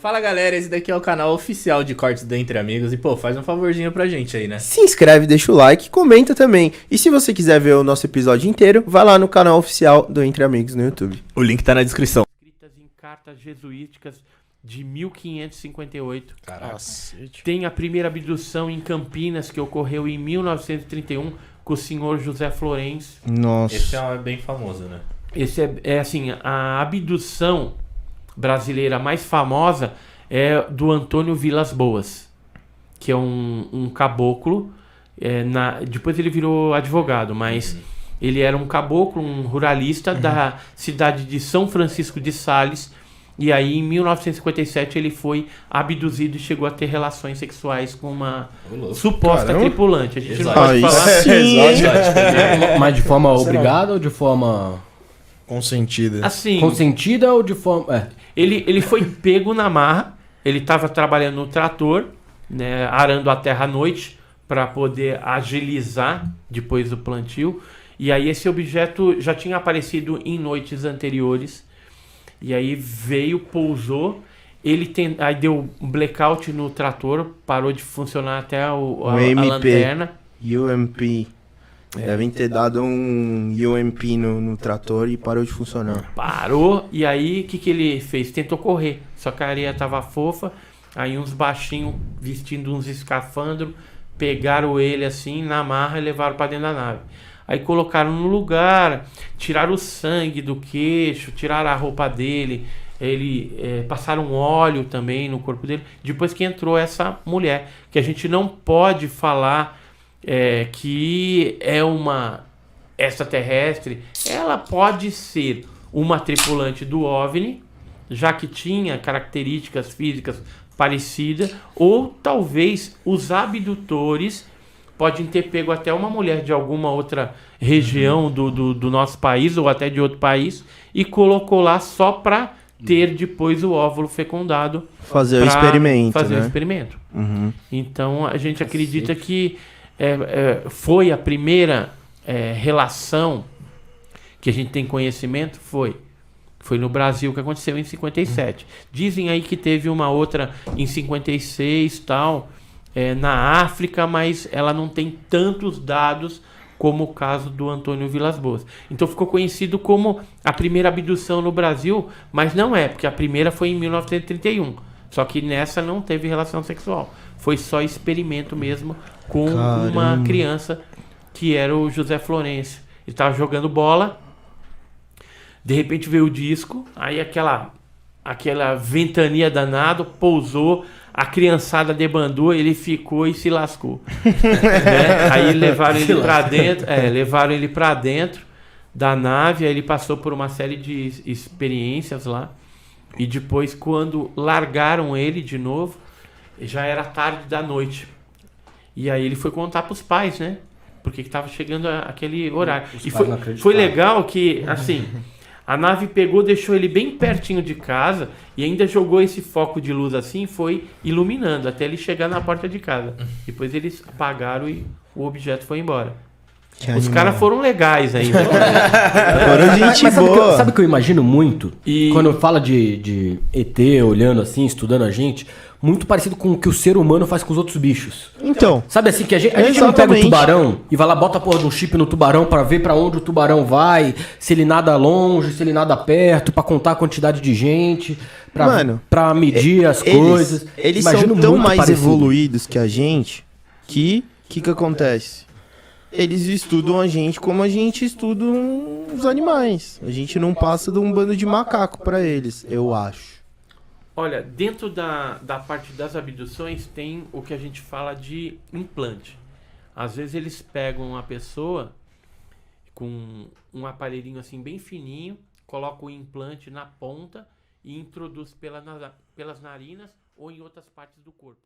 Fala galera, esse daqui é o canal oficial de cortes do Entre Amigos e pô, faz um favorzinho pra gente aí, né? Se inscreve, deixa o like, comenta também. E se você quiser ver o nosso episódio inteiro, vai lá no canal oficial do Entre Amigos no YouTube. O link tá na descrição. Escritas em cartas jesuíticas de 1558. Caraca. Tem a primeira abdução em Campinas, que ocorreu em 1931, com o senhor José Florencio. Nossa. Esse é bem famoso, né? Esse é assim, a abdução brasileira mais famosa é do Antônio Vilas Boas, que é um caboclo. Depois ele virou advogado, mas ele era um caboclo, um ruralista da cidade de São Francisco de Sales. E aí, em 1957, ele foi abduzido e chegou a ter relações sexuais com uma suposta tripulante. A gente não pode falar. Sim. Mas de forma obrigada ou de forma Consentida. Assim, consentida ou de forma... ele foi pego na marra. Ele estava trabalhando no trator, né, arando a terra à noite para poder agilizar depois do plantio. E aí esse objeto já tinha aparecido em noites anteriores. E aí veio, pousou. Aí deu um blackout no trator, parou de funcionar até a lanterna. UMP. Devem ter dado um UMP no trator e parou de funcionar. Parou, e aí o que ele fez? Tentou correr, só que a areia tava fofa. Aí uns baixinhos vestindo uns escafandros pegaram ele assim na marra e levaram para dentro da nave. Aí colocaram no lugar, tiraram o sangue do queixo, tiraram a roupa dele, passaram óleo também no corpo dele. Depois que entrou essa mulher, que a gente não pode falar que é uma extraterrestre, ela pode ser uma tripulante do OVNI, já que tinha características físicas parecidas, ou talvez os abdutores podem ter pego até uma mulher de alguma outra região do nosso país ou até de outro país e colocou lá só para ter depois o óvulo fecundado. Fazer o experimento, fazer né? o experimento. Uhum. Então a gente acredita que foi a primeira relação que a gente tem conhecimento, foi no Brasil, que aconteceu em 57. Dizem aí que teve uma outra em 56 tal, na África, mas ela não tem tantos dados como o caso do Antônio Vilas Boas. Então ficou conhecido como a primeira abdução no Brasil, mas não é, porque a primeira foi em 1931. Só que nessa não teve relação sexual. Foi só experimento mesmo com uma criança que era o José Florencio. Ele estava jogando bola, de repente veio o disco, aí aquela ventania danada, pousou, a criançada debandou, ele ficou e se lascou. Né? Aí levaram ele para dentro, levaram ele para dentro da nave, aí ele passou por uma série de experiências lá. E depois, quando largaram ele de novo, já era tarde da noite. E aí ele foi contar para os pais, né? Porque estava chegando aquele horário. E foi legal que, assim, a nave pegou, deixou ele bem pertinho de casa e ainda jogou esse foco de luz assim, foi iluminando até ele chegar na porta de casa. Depois eles apagaram e o objeto foi embora. Os caras foram legais ainda. Foram gente Mas boa. sabe o que eu imagino muito? Quando fala de ET olhando assim, estudando a gente, muito parecido com o que o ser humano faz com os outros bichos. Então. Sabe assim, que a gente não pega o tubarão e vai lá, bota a porra de um chip no tubarão pra ver pra onde o tubarão vai, se ele nada longe, se ele nada perto, pra contar a quantidade de gente, pra medir as coisas. Eles Imagino são tão muito mais parecido. evoluídos que a gente que acontece? Eles estudam a gente como a gente estuda os animais. A gente não passa de um bando de macaco pra eles, eu acho. Olha, dentro da parte das abduções tem o que a gente fala de implante. Às vezes eles pegam uma pessoa com um aparelhinho assim bem fininho, colocam o implante na ponta e introduz pelas narinas ou em outras partes do corpo.